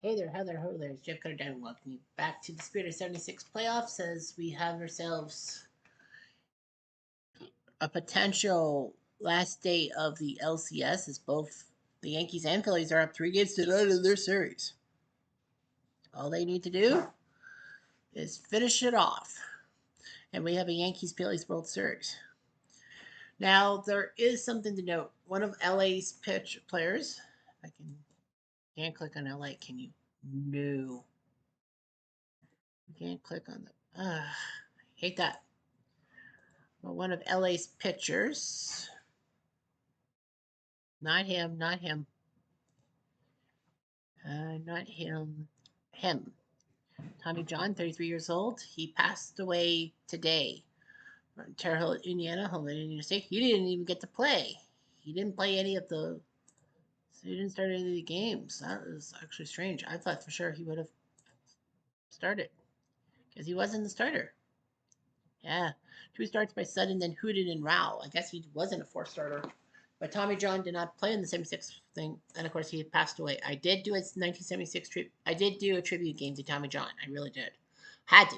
Hey there, how there, ho there. It's Jeff Cutter down. Welcome you back to the Spirit of 76 playoffs as we have ourselves a potential last day of the LCS as both the Yankees and Phillies are up 3 games to none in their series. All they need to do is finish it off. And we have a Yankees Phillies World Series. Now, there is something to note. One of LA's pitch players, I can't click on LA, can you? No. You can't click on the. Hate that. Well, one of LA's pitchers. Not him, not him. Not him. Him. Tommy John, 33 years old. He passed away today from Terre Haute, Indiana, home in Indiana State. He didn't even get to play. He didn't play any of the. So he didn't start any of the games. That was actually strange. I thought for sure he would have started because he wasn't the starter. Yeah, 2 starts by Sutton, then Hooten and Rao. I guess he wasn't a 4 starter. But Tommy John did not play in the 76 thing, and of course he had passed away. I did do a 1976 tribute. I did do a tribute game to Tommy John. I really did. Had to.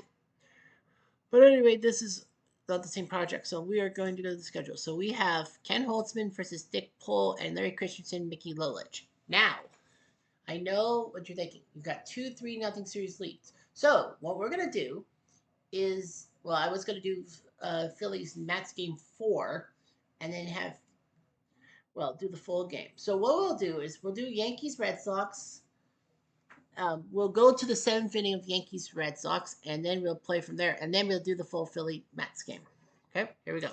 But anyway, this is not the same project, so we are going to go to the schedule. So we have Ken Holtzman versus Dick Pohl and Larry Christensen, Mickey Lolich. Now, I know what you're thinking. You've got 2-3-0 series leads. So what we're gonna do is, well, I was gonna do Phillies Mets game 4, and then have do the full game. So what we'll do is we'll do Yankees Red Sox. We'll go to the 7th inning of Yankees Red Sox, and then we'll play from there, and then we'll do the full Philly Mets game. Okay, here we go.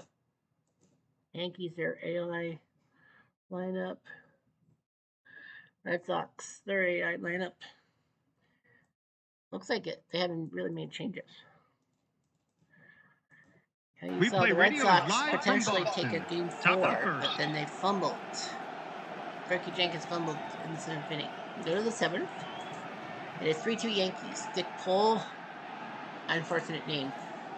Yankees, their AI lineup. Red Sox, their AI lineup. Looks like it. They haven't really made changes. You saw the Red Sox potentially take a game 4, but then they fumbled. Ricky Jenkins fumbled in the 7th inning. We go to the 7th. It is 3-2 Yankees. Dick Pohl, unfortunate name.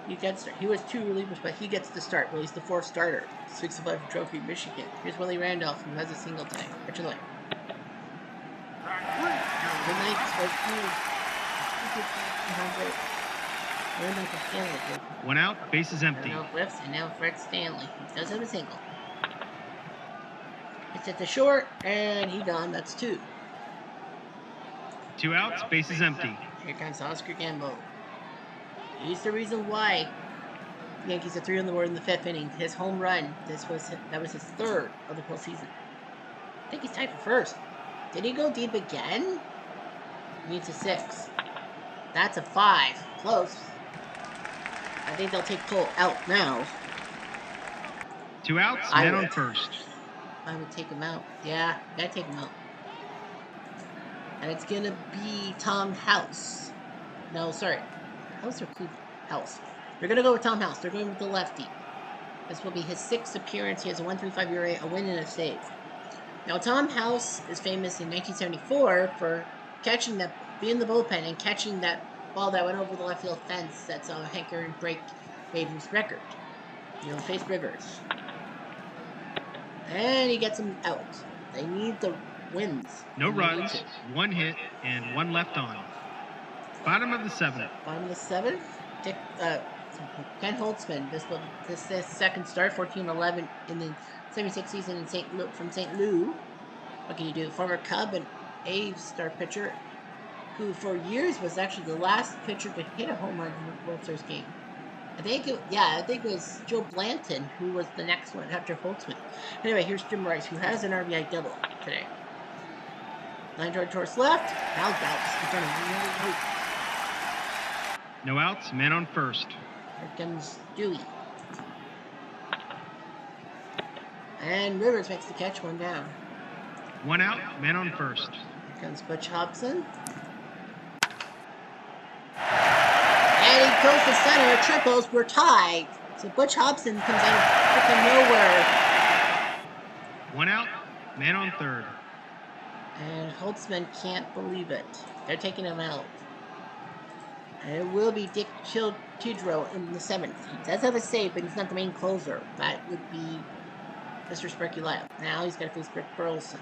He was 2 relievers, but he gets the start. Well, he's the 4th starter. 6-5 trophy, Michigan. Here's Willie Randolph, who has a single today. Pitch away. Good night, One out, bases empty. No whiffs, and now Fred Stanley. He does have a single. It's at the short, and he gone. That's 2. 2 outs, bases empty. Here comes Oscar Gambo. He's the reason why the Yankees are 3 on the board in the 5th inning. His home run. That was his 3rd of the postseason. I think he's tied for 1st. Did he go deep again? He needs a 6. That's a 5. Close. I think they'll take Cole out now. 2 outs, man on first. I would take him out. Yeah, gotta take him out. And it's gonna be Tom House. No, sorry. House or Cleveland? House. They're gonna go with Tom House. They're going with the lefty. This will be his 6th appearance. He has a 1.35 ERA, a win and a save. Now, Tom House is famous in 1974 for being in the bullpen and catching that ball that went over the left field fence that saw Hank Aaron break Babe's record. Face Rivers. And he gets him out. They need the wins. No runs, 1 hit, and 1 left on. Bottom of the 7th. Bottom of the 7th. Ken Holtzman. This is his 2nd start, 14-11 in the 76 season from St. Louis. What can you do? Former Cub and A's star pitcher, who for years was actually the last pitcher to hit a home run in the World Series game. I think it was Joe Blanton who was the next one after Holtzman. Anyway, here's Jim Rice, who has an RBI double today. Line drive towards left. Now Dallas. No outs, man on first. Here comes Dewey. And Rivers makes the catch, 1 down. 1 out, man on first. Here comes Butch Hobson. And he goes to center. Triples. We're tied. So Butch Hobson comes out of freaking nowhere. 1 out, man on third. And Holtzman can't believe it. They're taking him out. And it will be Dick Tidrow in the 7th. He does have a save, but he's not the main closer. That would be Mr. Sparky Lyle. Now he's got to face Rick Burleson.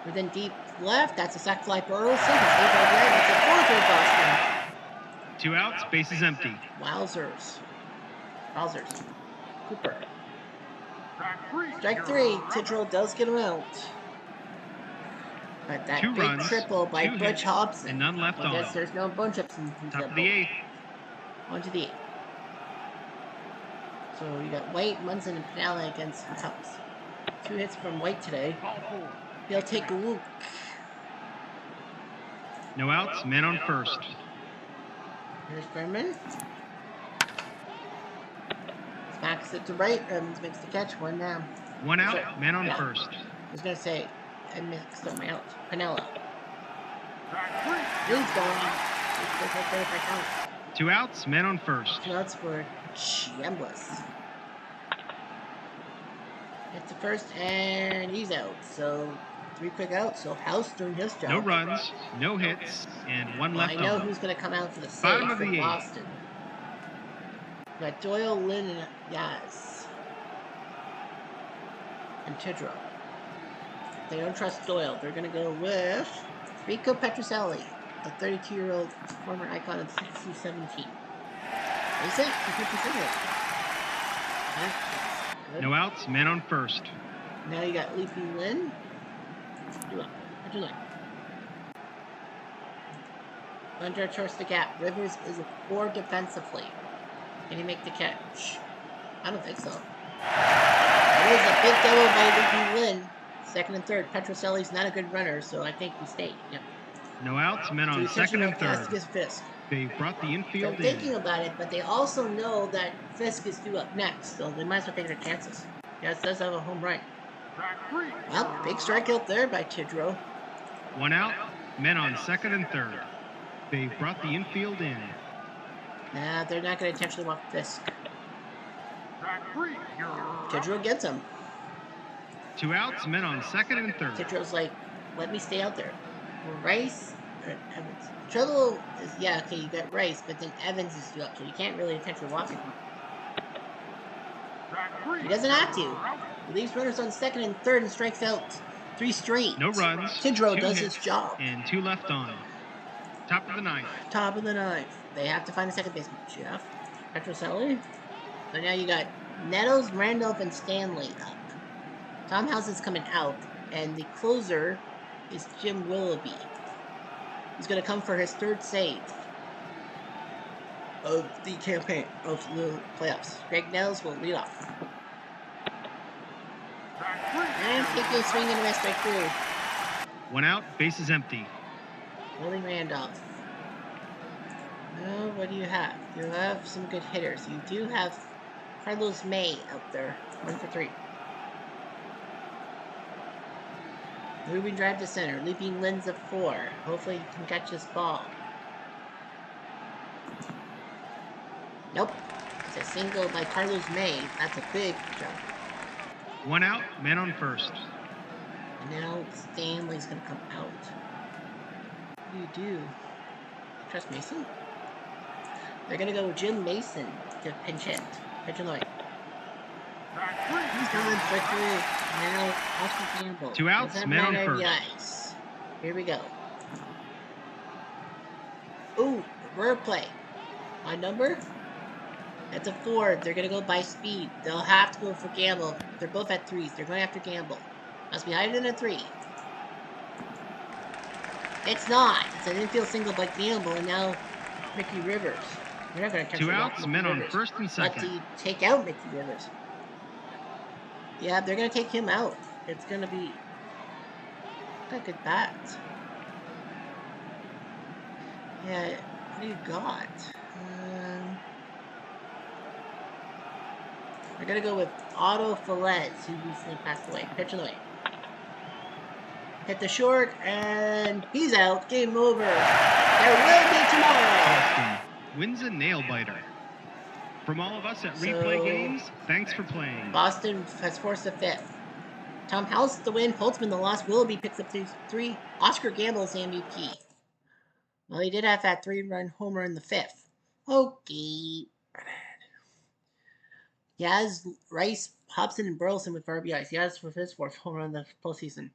Within deep left, that's a sac fly for Burleson. His 8 RBI makes it 4 for Boston. 2 outs, bases empty. Wowzers. Wowzers. Cooper. Strike 3. Tidrow does get him out. But that 2 big runs, triple by 2 Butch hits, Hobson. and none left Well, I on. guess there's no bunch ups in Top of the 8th. On to the 8th. So you got White, Munson, and Pinella against the Cubs. 2 hits from White today. He'll take a look. No outs, man on first. Here's Berman. Smacks it to right. Evans makes the catch. 1 down. 1 out, Sorry. man on Yeah. first. I was going to say, I mixed up my out. Pinella. Green's gone. 2 outs, man on first. 2 outs for Chambliss. Hits the first, and he's out. So 3 quick outs. So House doing his job. No runs, no hits, and 1 left on. I know who's going to come out for the save Bottom of for the 8th. Boston. We got Doyle, Lynn, and Yaz. And Tidrow. They don't trust Doyle. They're going to go with Rico Petroselli, the 32-year-old former icon of the 60-17. Is it? No outs, man on first. Now you got Leafy Lynn. What'd you like? Under trusts the gap. Rivers is a 4 defensively. Can he make the catch? I don't think so. It was a big double by Leafy Lynn. Second and third. Petroselli's not a good runner, so I think he stayed. Yep. No outs, men on second and third. Fisk. They brought the infield They're thinking about it, but they also know that Fisk is due up next, so they might as well take their chances. Yes, does have a home run. Well, big strikeout there by Tidrow. 1 out, men on second and third. They brought the infield in. Nah, they're not going to intentionally walk Fisk. Tidrow gets him. 2 outs, men on second and third. Tidrow's like, let me stay out there. Rice or Evans. Trouble is, yeah, okay, you got Rice, but then Evans is due up, so you can't really intentionally walk him. He doesn't have to. He leaves runners on second and third and strikes out 3 straight. No runs. Tidrow does his job. And 2 left on. Top of the 9th. Top of the 9th. They have to find a second baseman. Jeff. Petroselli. So now you got Nettles, Randolph, and Stanley up. Tom House is coming out, and the closer is Jim Willoughby. He's going to come for his 3rd save of the campaign, of the playoffs. Greg Nettles will lead off. And taking a swing and a miss right through. 1 out, bases empty. Willie Randolph. Now, what do you have? You have some good hitters. You do have Carlos May out there. 1 for 3. Moving drive to center. Leaping Lynn's a 4. Hopefully you can catch this ball. Nope. It's a single by Carlos May. That's a big jump. 1 out, man on first. And now Stanley's going to come out. What do you do? Trust Mason? They're going to go with Jim Mason to pinch hit. Pitch and light. He's gone for 3. Now, Oscar Campbell. 2 outs, man on first. Ice. Here we go. Ooh, rare play. My number? That's a 4. They're going to go by speed. They'll have to go for Gamble. They're both at 3s. They're going after Gamble. Must be higher than a 3. It's not. It's an infield single by Gamble, and now Mickey Rivers. They're not going to catch 2 outs, men on first and second. Let's take out Mickey Rivers. Yeah, they're going to take him out. It's going to be a good bat. Yeah, what do you got? We're going to go with Otto Fellez, who recently passed away. Pitch away. Hit the short, and he's out. Game over. There will be tomorrow. Boston wins a nail-biter. From all of us at Replay Games, thanks for playing. Boston has forced the 5th. Tom House the win. Holtzman the loss. Willoughby picks up 3. Oscar Gamble is the MVP. Well, he did have that 3-run homer in the 5th. Okay. Yaz, Rice, Hobson, and Burleson with RBIs. Yaz with his 4th homer in the postseason.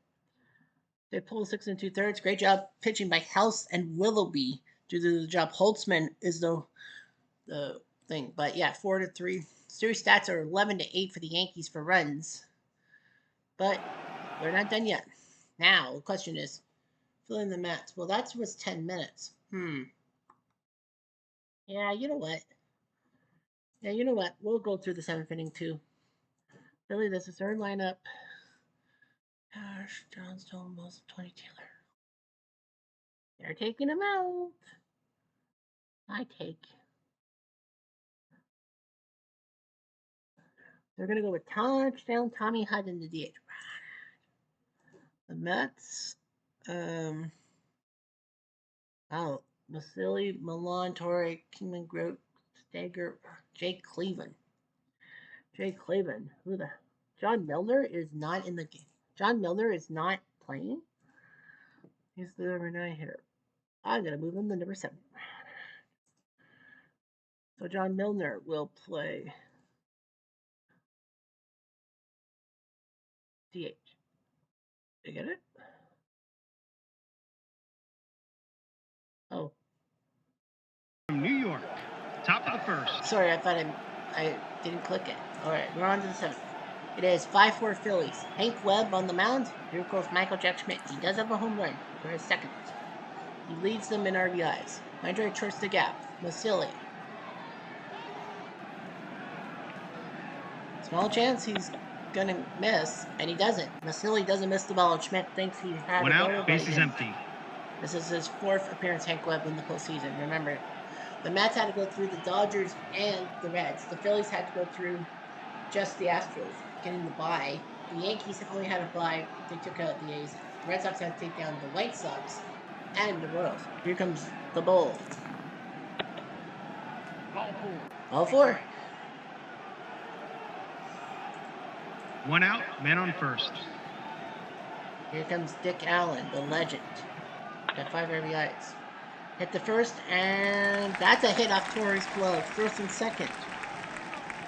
They pull 6 and 2/3. Great job pitching by House and Willoughby to do the job. Holtzman is the thing, but yeah, 4-3. Series stats are 11-8 for the Yankees for runs, but we're not done yet. Now the question is, fill in the Mets. Well, that was 10 minutes. Yeah, you know what? Yeah, you know what? We'll go through the 7th inning too. Really, this is their lineup. Gosh, Johnstone, Wilson, Tony Taylor. They're taking him out. I take. They're gonna go with touchdown Tommy Hudd in the DH. The Mets. Oh, Vasily, Milan, Torrey, Kingman, Grote, Stager, Jake Cleveland. Jake Cleveland. Who the? John Milner is not in the game. John Milner is not playing. He's the number 9 hitter. I'm gonna move him to number 7. So John Milner will play DH. You get it? Oh, From New York, top of the first. sorry, I thought I didn't click it. All right, we're on to the 7th. It is 5-4 Phillies. Hank Webb on the mound. Here goes Michael Jack Schmidt. He does have a home run for his second. He leads them in RBIs. Andre towards the gap. Vasily. Small chance he's gonna miss, and he doesn't. Vasily doesn't miss the ball, and Schmidt thinks he had One it out, over, bases empty. This is his 4th appearance, Hank Webb, in the postseason. Remember, the Mets had to go through the Dodgers and the Reds. The Phillies had to go through just the Astros, getting the bye. The Yankees only had a bye. They took out the A's. The Red Sox had to take down the White Sox and the Royals. Here comes the Bull. All four. One out, man on first. Here comes Dick Allen, the legend. Got 5 RBIs. Hit the first, and that's a hit off Torres' glove. First and second.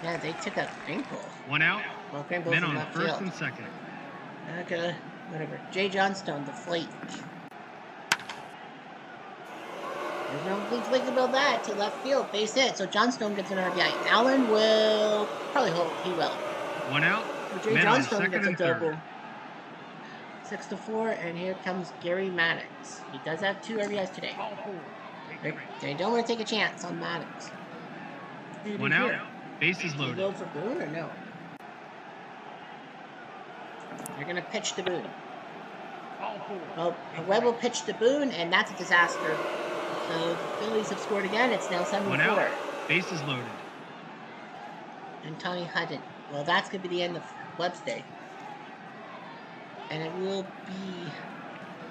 Yeah, they took out Crankle. One out, Well, Crankle's men in on left first field. and second. Okay, whatever. Jay Johnstone, the flake. There's no thinking about that to left field. Base hit. So Johnstone gets an RBI. Allen will probably hold. He will. One out, So Jay men on Johnstone second gets a and double. third. 6-4, and here comes Gary Maddox. He does have 2 RBIs today. They don't want to take a chance on Maddox. One out, bases Do you loaded. go for Boone or no? They're going to pitch to Boone. Well, Webb will pitch to Boone, and that's a disaster. So the Phillies have scored again. It's now 7-4. One out, bases loaded. And Tommy Hudden. Well, that's going to be the end of Webb's day. And it will be...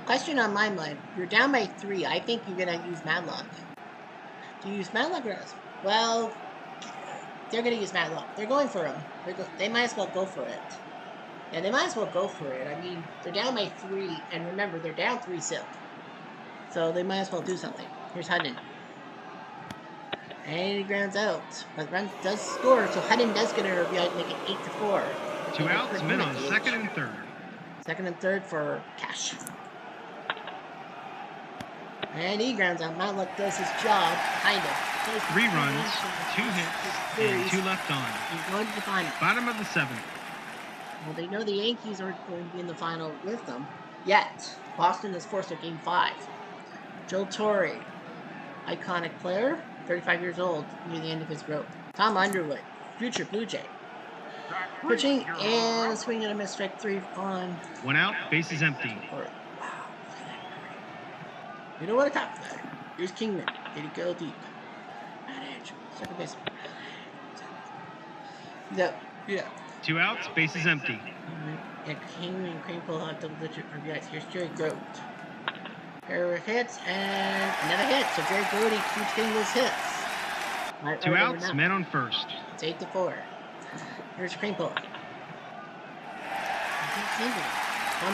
Question on my mind. You're down by 3. I think you're going to use Madlock. Do you use Madlock or else? Well, they're going to use Madlock. They're going for him. They might as well go for it. Yeah, they might as well go for it. I mean, they're down by 3, and remember, they're down 3-0. So they might as well do something. Here's Hudden. And he grounds out. But Run does score, so Hudden does get an RBI to make it 8-4. 2 outs, men on second and third. Second and third for Cash. And he grounds out. Matlock does his job, kind of. 3 runs, 2 hits, and 2 left on. He's going to the final. Bottom of the 7th. Well, they know the Yankees aren't going to be in the final with them yet. Boston has forced a Game 5. Joe Torre, iconic player, 35 years old, near the end of his rope. Tom Underwood, future Blue Jay. Pitching and a swing and a miss, strike 3 on. 1 out, bases empty. Wow. You know what? Top guy. Here's Kingman. Did he go deep? Bad edge. Second base. Yeah. 2 outs, bases empty. And Kingman and Crane pull out double-digit RBIs. Here's Jerry Grote. Pair of hits and another hit. So Jerry Grote keeps getting those hits. 2 outs, men on first. It's 8-4. Here's Crane pull. Tom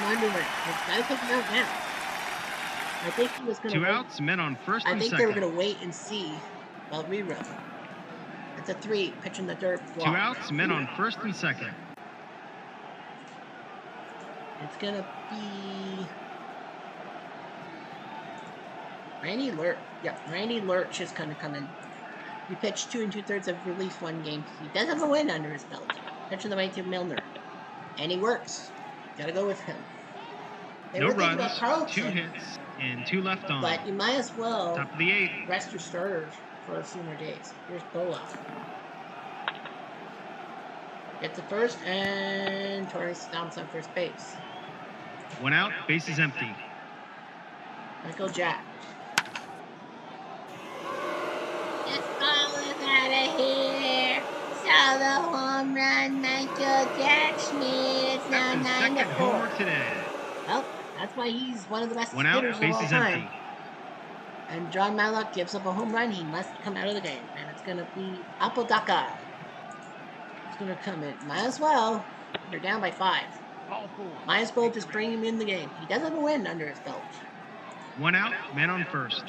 Underwood. Gotta take him out now. I think he was going to 2 outs, men on first and I think second. they were going to wait and see about rerun. It's a 3, pitch in the dirt. 2 outs, men on first and second. It's going to be Randy Lurch is going to come in. He pitched 2 2/3 of relief one game. He does have a win under his belt. Pitching the way to Milner. And he works. Gotta go with him. They No were thinking runs, about 2 Carlton, hits, and 2 left on. but you might as well Top of the 8th. rest your starters for a few more days. Here's Boa. Gets the first, and Torres stomps on first base. 1 out, bases empty. Michael Jack. This ball is out of here. Solo home run, Michael Jack Schmidt. It's now That's his 9 to second 4. homer today. Well, that's why he's one of the best 1 hitters out, of all bases time. empty. And John Matlock gives up a home run. He must come out of the game. And it's going to be Apodaca. It's going to come in. Might as well. They're down by 5. Might as well just bring him in the game. He does have a win under his belt. 1 out, man on first.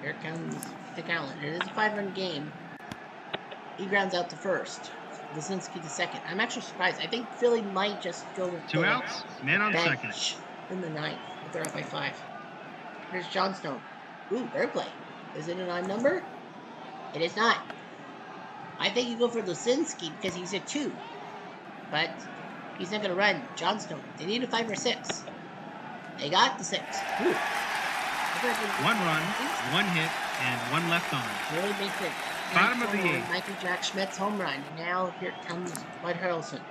Here comes Dick Allen. It is a 5-run game. He grounds out the first. Lisinski the second. I'm actually surprised. I think Philly might just go with 2 outs, man on second. bench in the 9th, if they're up by 5. Here's Johnstone. Ooh, bird play. Is it an odd number? It is not. I think you go for Lisinski because he's a 2. But he's not going to run. Johnstone. They need a 5 or 6. They got the 6. Ooh. 1 run, 1 hit, and 1 left on. Really big thing. Bottom of the 8th. Michael Jack Schmidt's home run. Now here comes Bud Harrelson.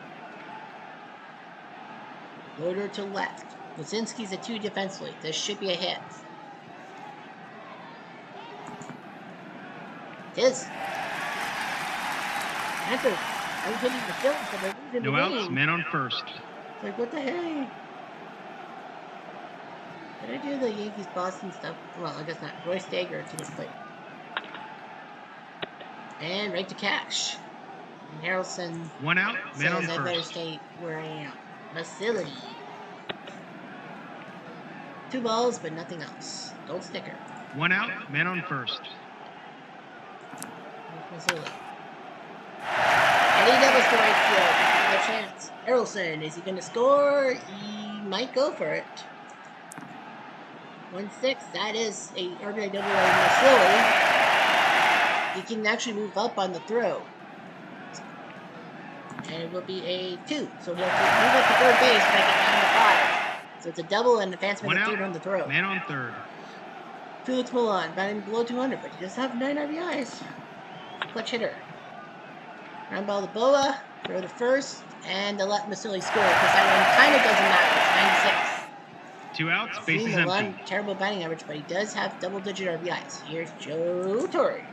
Loader to left. Lisinski's a 2 defensively. This should be a hit. It is. After I was hitting the field, but they're losing No the outs, game. man on first. It's like, what the heck? Did I do the Yankees-Boston stuff? Well, I guess not. Roy Stager to the plate. And right to Cash. And Harrelson 1 out, man on says I better first. stay where I am. Facility. 2 balls, but nothing else. Gold sticker. 1 out, man on first. Facility. And he doubles to right field. No chance. Harrelson, is he going to score? He might go for it. 1-6. That is a RBI double on Facility. He can actually move up on the throw. And it will be a 2. So he'll move up to third base, make it down to 5. So it's a double and advancement 1 of out, 3 on the throw. man on third. Felix Milan, batting below 200, but he does have 9 RBIs. Clutch hitter. Ground ball to Boa, throw to first, and to let Masilli score, because that one kind of doesn't matter. It's 2 outs, 96. bases Milan, empty. terrible batting average, but he does have double-digit RBIs. Here's Joe Torre.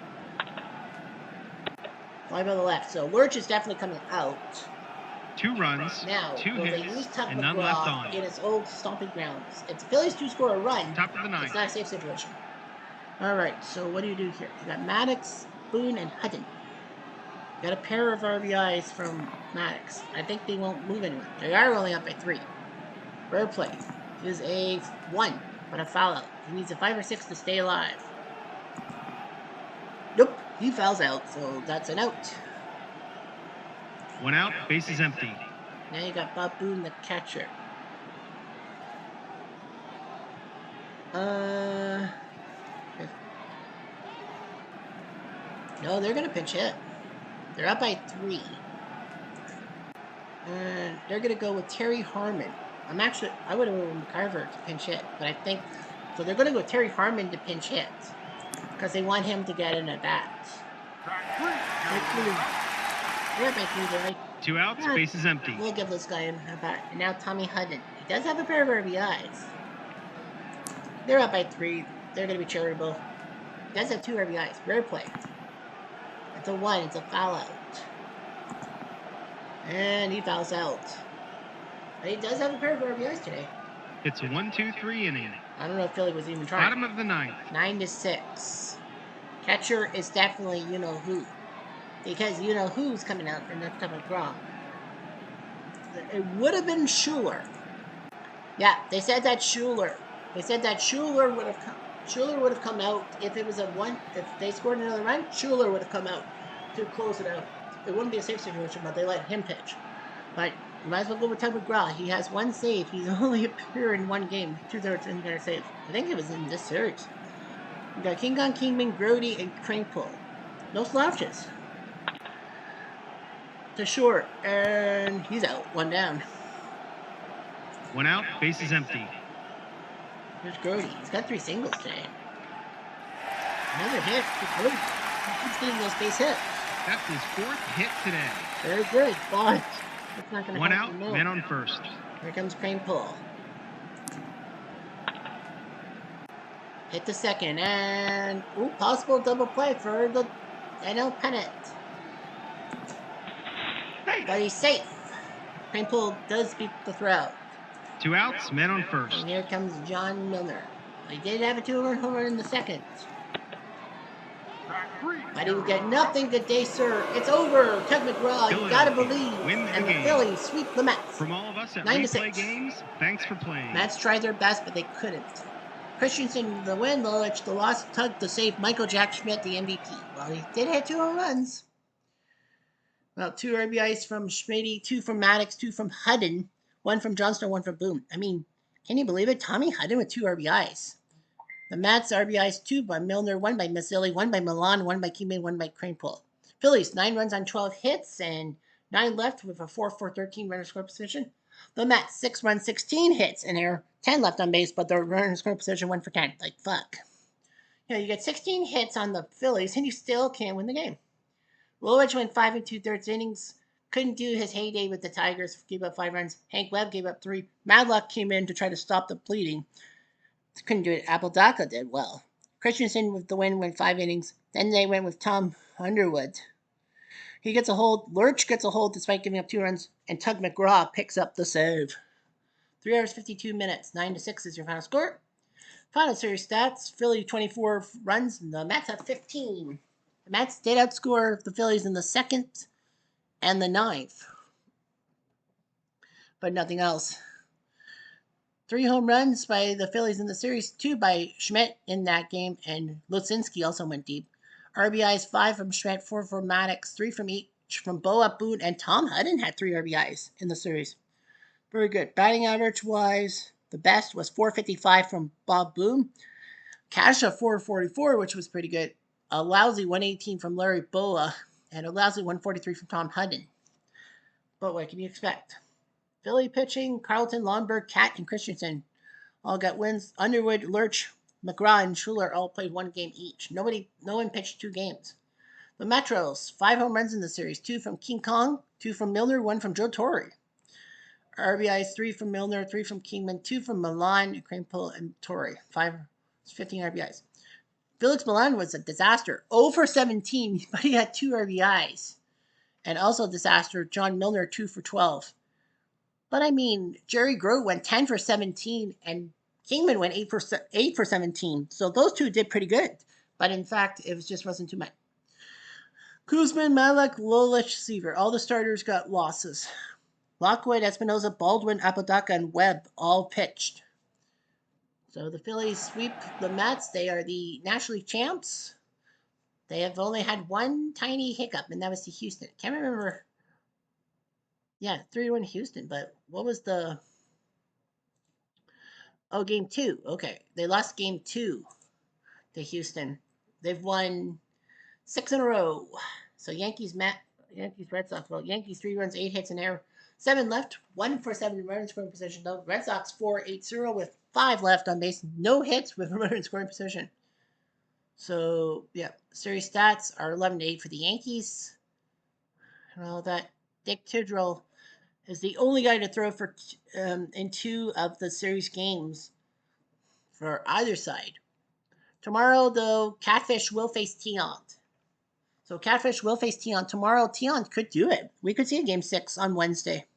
Fly by the left, so Lurch is definitely coming out. 2 runs, Now, 2 will they hits, use Tuck and none left McGraw on. in his old stomping grounds? If the Phillies do score a run, Top of the it's 9th. not a safe situation. Alright, so what do you do here? You got Maddox, Boone, and Hutton. You got a pair of RBIs from Maddox. I think they won't move anyone. They are only up by 3. Bird play is a 1, but a foul out. He needs a 5 or 6 to stay alive. Nope, he fouls out, so that's an out. 1 out, bases empty. Now you got Bob Boone, the catcher. No, they're gonna pinch hit. They're up by 3. And they're gonna go with Terry Harmon. I would have went with McCarver to pinch hit, but I think so. They're gonna go with Terry Harmon to pinch hit because they want him to get an at bat. They're up by 3. They're like, 2 outs, yeah, bases empty. we'll give this guy an at bat. And now Tommy Hudden. He does have a pair of RBIs. They're up by 3. They're gonna be charitable. He does have 2 RBIs. Rare play. It's a 1. It's a foul out. And he fouls out. But he does have a pair of RBIs today. It's a 1-2-3 inning. I don't know if Philly was even trying. Bottom of the 9th. 9-6. Catcher is definitely you-know-who. Because you-know-who's coming out for next time at Grom. It would have been Schuler. Yeah, they said that Schuler. They said that Schuler would have come. Schuler would have come out if it was a 1. If they scored another run, Schuler would have come out to close it out. It wouldn't be a safe situation, but they let him pitch. But You might as well go with Tug McGraw. He has one save. He's only appeared in one game. 2/3 in their save. I think it was in this series. We got King Kong, Kingman, Grody, and Crankpull. No slouches. To short, and he's out. One down. 1 out, bases empty. Here's Grody. He's got 3 singles today. Another hit for Grody. He keeps getting those base hits. That's his 4th hit today. Very good, but it's not going to 1 help out, him. men on first. Here comes Crankpull. Hit the second, and possible double play for the NL pennant. But he's safe. Crankpull does beat the throw. 2 outs, men on first. And here comes John Milner. He did have a 2-run home run in the second. But he would get nothing. Good day, sir. It's over. Tug McGraw, you gotta believe. And the Phillies sweep the Mets. From all of us at 9-6. Replay Games, thanks for playing. Mets tried their best, but they couldn't. Christensen the win, Lolich the loss, Tug to save Michael Jack Schmidt the MVP. Well, he did hit 2 home runs. Well, 2 RBIs from Schmidt, 2 from Maddox, 2 from Hudden, 1 from Johnston, 1 from Boone. I mean, can you believe it? Tommy Hudden with 2 RBIs. The Mets RBIs 2 by Milner, 1 by Mazzilli, 1 by Milan, 1 by Kingman, 1 by Cranepool. Phillies 9 runs on 12 hits and 9 left with a 4-4-13 runner score position. The Mets 6 runs, 16 hits and there 10 left on base, but the runner score position 1 for 10. Like fuck. You get 16 hits on the Phillies and you still can't win the game. Lolich went 5 2/3 innings. Couldn't do his heyday with the Tigers. Gave up 5 runs. Hank Webb gave up 3. Madlock came in to try to stop the bleeding. Couldn't do it. Apodaca did well. Christensen with the win went 5 innings. Then they went with Tom Underwood. He gets a hold. Lurch gets a hold despite giving up 2 runs. And Tug McGraw picks up the save. 3 hours, 52 minutes. 9-6 is your final score. Final series stats. Philly 24 runs. And the Mets have 15. The Mets did outscore the Phillies in the 2nd and the 9th. But nothing else. 3 home runs by the Phillies in the series, 2 by Schmidt in that game, and Lucinski also went deep. RBIs 5 from Schmidt, 4 from Maddox, 3 from each from Boa, Boone, and Tom Hudden had 3 RBIs in the series. Very good. Batting average wise, the best was 455 from Bob Boone. Kasha 444, which was pretty good. A lousy 118 from Larry Boa, and a lousy 143 from Tom Hudden. But what can you expect? Philly pitching, Carlton, Lomberg, Cat, and Christensen all got wins. Underwood, Lurch, McGraw, and Schuler all played 1 game each. No one pitched 2 games. The Metros, 5 home runs in the series, 2 from King Kong, 2 from Milner, 1 from Joe Torre. RBIs 3 from Milner, 3 from Kingman, 2 from Milan, Cranepool, and Torre. 15 RBIs. Felix Milan was a disaster. 0 for 17, but he had 2 RBIs. And also a disaster, John Milner, 2 for 12. But I mean, Jerry Grote went 10 for 17, and Kingman went 8 for 17. So those 2 did pretty good. But in fact, it just wasn't too much. Kuzman, Malek, Lolich, Seaver. All the starters got losses. Lockwood, Espinoza, Baldwin, Apodaca, and Webb all pitched. So the Phillies sweep the Mets. They are the National League champs. They have only had 1 tiny hiccup, and that was to Houston. Can't remember. Yeah, 3-1 Houston, but what was the... Oh, game 2. Okay, they lost game 2 to Houston. They've won 6 in a row. So Yankees, Red Sox. Well, Yankees 3 runs, 8 hits, and error. 7 left, 1 for 7 runners scoring position. Though Red Sox 4-8-0 with 5 left on base, no hits with runner scoring position. So yeah, series stats are 11-8 for the Yankees. And all that. Dick Tidrell is the only guy to throw for in 2 of the series games for either side. Tomorrow, though, Catfish will face Tiant. So Catfish will face Tiant. Tomorrow, Tiant could do it. We could see a Game 6 on Wednesday.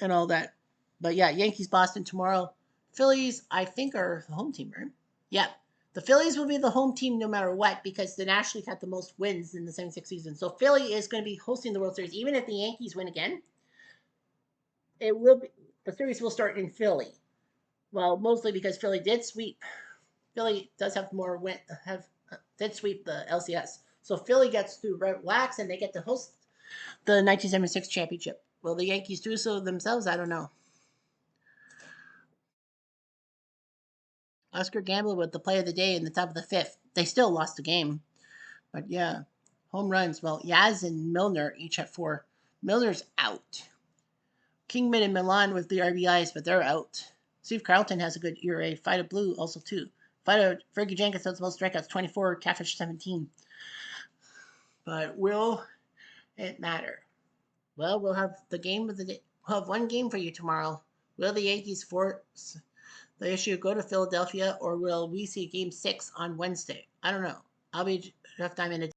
And all that. But yeah, Yankees, Boston tomorrow. Phillies, I think, are the home team, right? Yeah. The Phillies will be the home team no matter what because the National League had the most wins in the 76 season. So Philly is going to be hosting the World Series. Even if the Yankees win again, it will be, the series will start in Philly. Well, mostly because Philly did sweep. Philly does have more did sweep the LCS. So Philly gets to relax and they get to host the 1976 championship. Will the Yankees do so themselves? I don't know. Oscar Gamble with the play of the day in the top of the fifth. They still lost the game. But yeah, home runs. Well, Yaz and Milner each have 4. Milner's out. Kingman and Milan with the RBIs, but they're out. Steve Carlton has a good ERA. Fido Blue also too. Fergie Jenkins has the most strikeouts, 24. Catfish 17. But will it matter? Well, we'll have the game of the day. We'll have one game for you tomorrow. Will the Yankees force the issue go to Philadelphia, or will we see Game 6 on Wednesday? I don't know. I'll be halftime in a